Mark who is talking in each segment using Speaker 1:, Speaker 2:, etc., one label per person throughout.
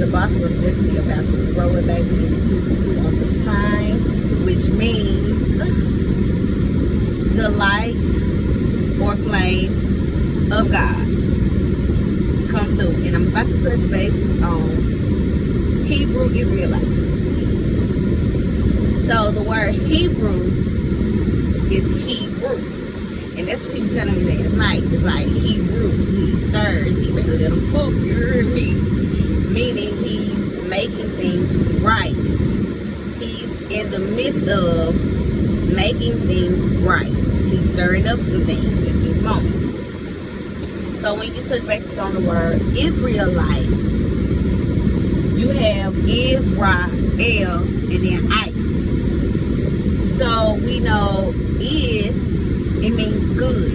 Speaker 1: the boxes. I'm definitely about to throw it, baby. And it's 222 on the time, which means the light or flame of God come through. And I'm about to touch bases on Hebrew Israelites. So the word Hebrew is Hebrew. And that's what he was telling me last night. It's like Hebrew. He stirs. He makes a little cook. You heard me? Meaning he's making things right. He's in the midst of making things right. He's stirring up some things at this moment. So when you touch bases on the word Israelites, you have Israel and then ites. So we know it means good.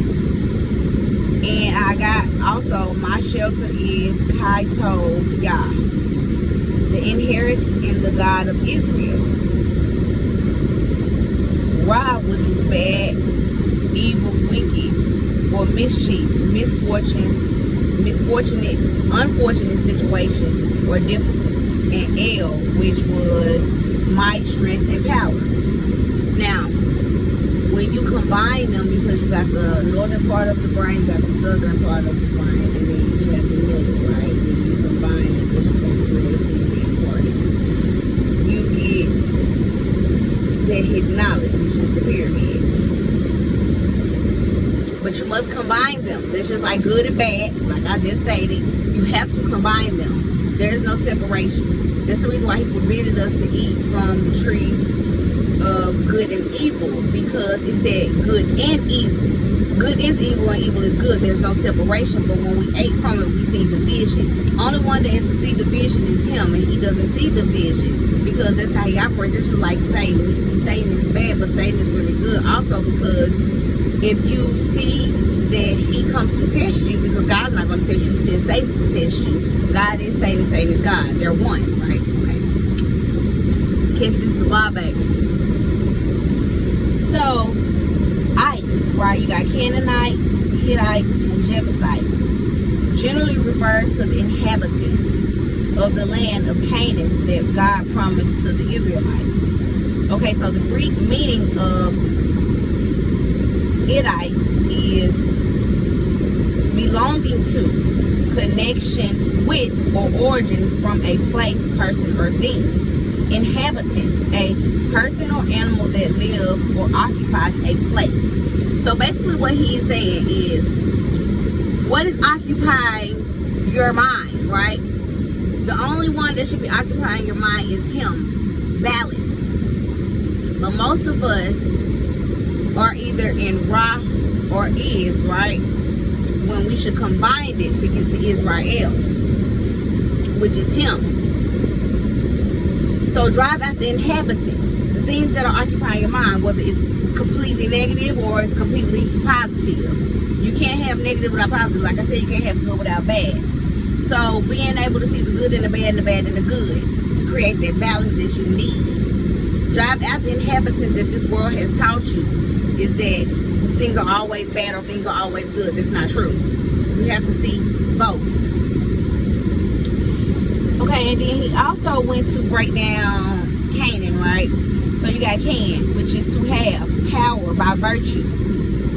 Speaker 1: And I got also, my shelter is Kaito Yah, the inheritance in the God of Israel. Ra, which was bad, evil, wicked, or mischief, misfortune, misfortunate, unfortunate situation, or difficult. And El, which was might, strength, and power. Now, when you combine them, because you got the northern part of the brain, you got the southern part of the brain, and then you have the middle, right? When you combine it, it's just like the Red Sea being parted. You get that hidden knowledge, which is the pyramid. But you must combine them. That's just like good and bad, like I just stated. You have to combine them. There's no separation. That's the reason why he forbidden us to eat from the tree of good and evil, because it said good and evil. Good is evil and evil is good. There's no separation. But when we ate from it, we see division. Only one that has to see division is him, and he doesn't see division because that's how he operates. It's just like Satan. We see Satan is bad, but Satan is really good also, because if you see that he comes to test you, because God's not going to test you, he sends Satan to test you. God is Satan, Satan is God. They're one, right? Okay. Catch this, the bar, baby. So, ites, right? You got Canaanites, Hittites, and Jebusites. Generally refers to the inhabitants of the land of Canaan that God promised to the Israelites. Okay, so the Greek meaning of Hittites is belonging to, connection with, or origin from a place, person, or thing. Inhabitants, a person or animal that lives or occupies a place. So basically what he is saying is, what is occupying your mind, right? The only one that should be occupying your mind is him, balance. But most of us are either in Ra or is, right? When we should combine it to get to Israel, which is him. So drive out the inhabitants, the things that are occupying your mind, whether it's completely negative or it's completely positive. You can't have negative without positive. Like I said, you can't have good without bad. So being able to see the good in the bad and the bad in the good to create that balance that you need. Drive out the inhabitants that this world has taught you is that things are always bad or things are always good. That's not true. You have to see both. Okay, and then he also went to break down Canaan, right? So you got Can, which is to have power by virtue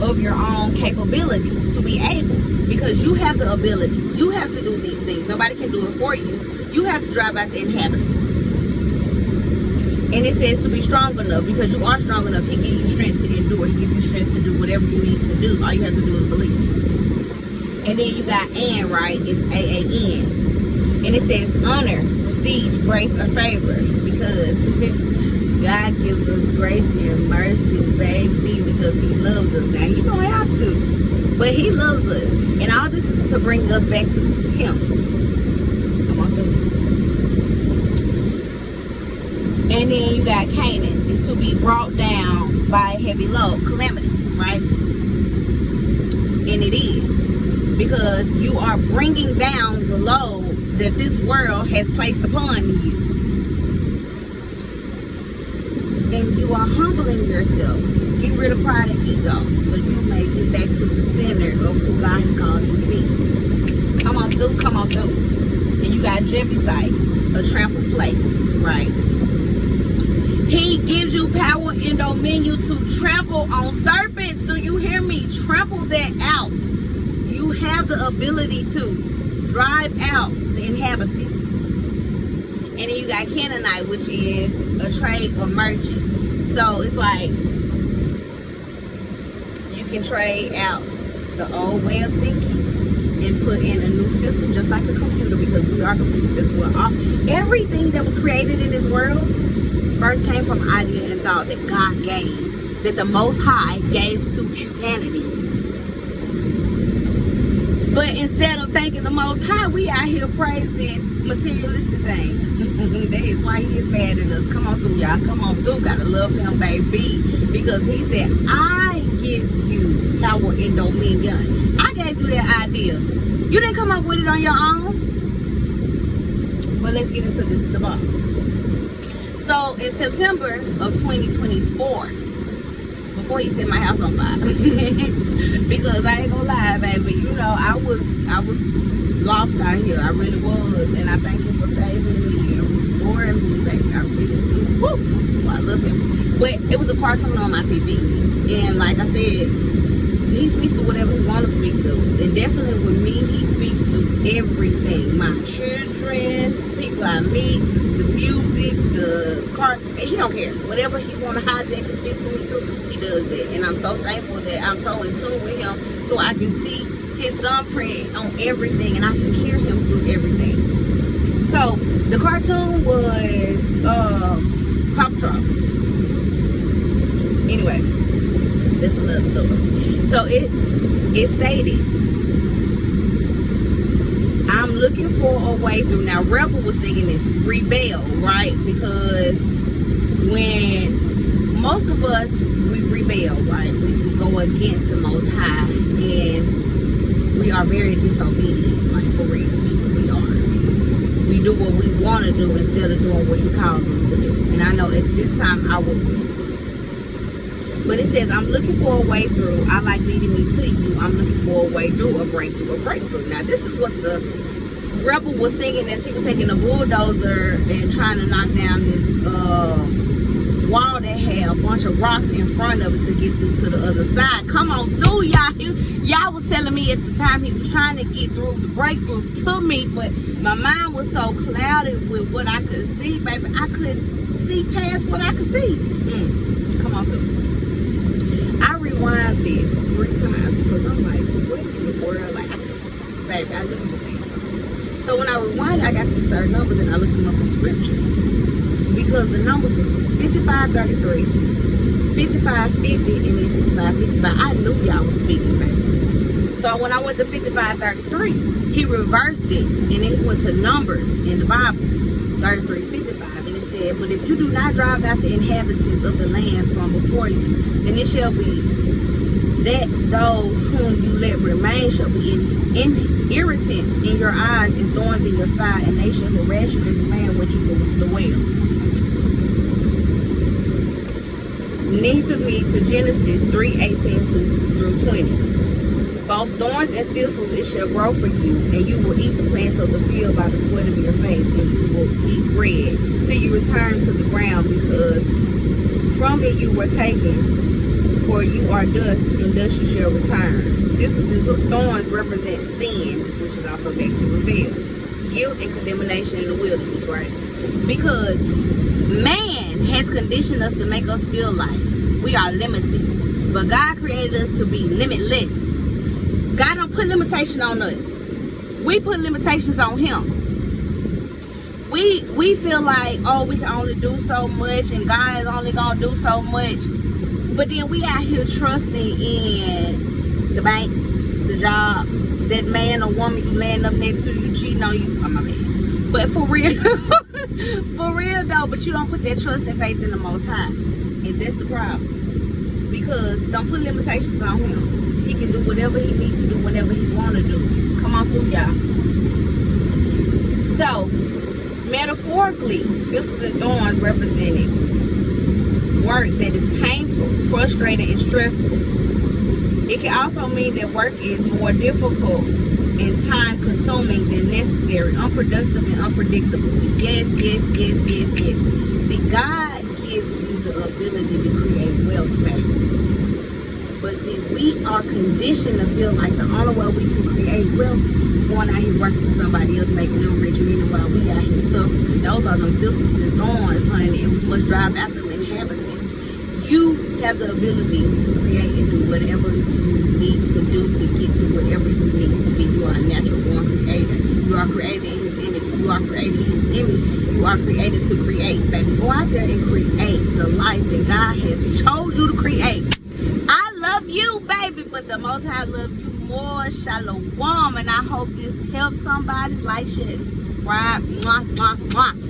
Speaker 1: of your own capabilities, to be able, because you have the ability. You have to do these things. Nobody can do it for you. You have to drive out the inhabitants. And it says to be strong enough, because you are strong enough. He gives you strength to endure. He gives you strength to do whatever you need to do. All you have to do is believe. And then you got An, right? It's A-A-N. And it says honor, prestige, grace, or favor, because God gives us grace and mercy, baby, because he loves us. Now, he don't have to, but he loves us. And all this is to bring us back to him. Come on through. And then you got Canaan. It's to be brought down by a heavy load, calamity, right? And it is, because you are bringing down the load that this world has placed upon you. And you are humbling yourself. Get rid of pride and ego so you may get back to the center of who God has called you to be. Come on through, come on through. And you got Jebusites. a trampled place, right? He gives you power and dominion to trample on serpents. Do you hear me? Trample that out. You have the ability to drive out the inhabitants. And then you got Canaanite, which is a trade or merchant. So it's like you can trade out the old way of thinking and put in a new system, just like a computer, because we are computers. That's what everything that was created in this world first came from idea and thought that God gave, that the Most High gave to humanity. But instead of thanking the Most High, we out here praising materialistic things. That is why he is mad at us. Come on through, y'all. Come on through. Gotta love him, baby. Because he said, I give you power and dominion. I gave you that idea. You didn't come up with it on your own. But let's get into this debate. So in September of 2024, before he set my house on fire, because I ain't gonna lie, baby, you know, I was lost out here. I really was, and I thank him for saving me and restoring me, baby. I really do. Woo! That's why I love him. But it was a cartoon on my TV, and like I said, he speaks to whatever he wants to speak to. And definitely with me, he speaks to everything. My children, people I meet, the music, the cartoon. He don't care. Whatever he want to hijack and speak to me through, he does that. And I'm so thankful that I'm so in tune with him, so I can see his thumbprint on everything and I can hear him through everything. So the cartoon was Paw Patrol. Anyway, that's another story. So it stated, I'm looking for a way through. Now Rebel was singing this, rebel, right? Because when most of us, we rebel, right? We go against the Most High, and we are very disobedient, like for real. We are. We do what we want to do instead of doing what he calls us to do. And I know at this time I was. But it says, I'm looking for a way through. I like leading me to you. I'm looking for a way through, a breakthrough, a breakthrough. Now, this is what the Rebel was singing as he was taking a bulldozer and trying to knock down this wall that had a bunch of rocks in front of it to get through to the other side. Come on through, y'all. Y'all was telling me at the time he was trying to get through the breakthrough to me, but my mind was so clouded with what I could see, baby. I couldn't see past what I could see. Come on through. I rewind this 3 times because I'm like, what in the world? Like, baby, I knew he was saying something. So when I rewind, I got these certain numbers and I looked them up in scripture. Because the numbers was 55:33, 55:50, and then 55:55. I knew y'all was speaking, baby. So when I went to 55:33, he reversed it, and then he went to Numbers in the Bible, 33:55, and it said, but if you do not drive out the inhabitants of the land from before you, then it shall be that those whom you let remain shall be in irritants in your eyes and thorns in your side, and they shall harass you in the land which you dwell. And then he took me to Genesis 3:18 through 20. Both thorns and thistles it shall grow for you, and you will eat the plants of the field by the sweat of your face, and you will eat bread till you return to the ground, because from it you were taken, for you are dust, and dust you shall return. Thistles and thorns represent sin, which is also back to rebel, guilt and condemnation in the wilderness, right? Because man has conditioned us to make us feel like we are limited, but God created us to be limitless. God don't put limitation on us. We put limitations on him. We feel like, oh, we can only do so much and God is only gonna do so much. But then we out here trusting in the banks, the jobs, that man or woman you laying up next to, you cheating on you. Oh, my man. But for real, for real though, but you don't put that trust and faith in the Most High. And that's the problem. Because don't put limitations on him. He can do whatever he needs to do whenever he want to do it. Come on through, y'all. So, metaphorically, this is the thorns represented work that is painful, frustrating, and stressful. It can also mean that work is more difficult and time-consuming than necessary. unnecessary, unproductive, and unpredictable. Yes, yes, yes, yes, yes. See, God gives you the ability to create wealth, baby. But see, we are conditioned to feel like the only way we can create wealth is going out here working for somebody else, making them rich. Meanwhile, we out here suffering. Those are them thistles and thorns, honey, and we must drive after them inhabitants. You have the ability to create and do whatever you need to do to get to wherever you need to be. You are a natural born creator. You are created in his image. If you are created in his image, you are created to create. Baby, go out there and create the life that God has chose you to create. I love you, baby, but the Most High love you more. Shalom. And I hope this helps somebody. Like, share, and subscribe. Mwah, mwah, mwah.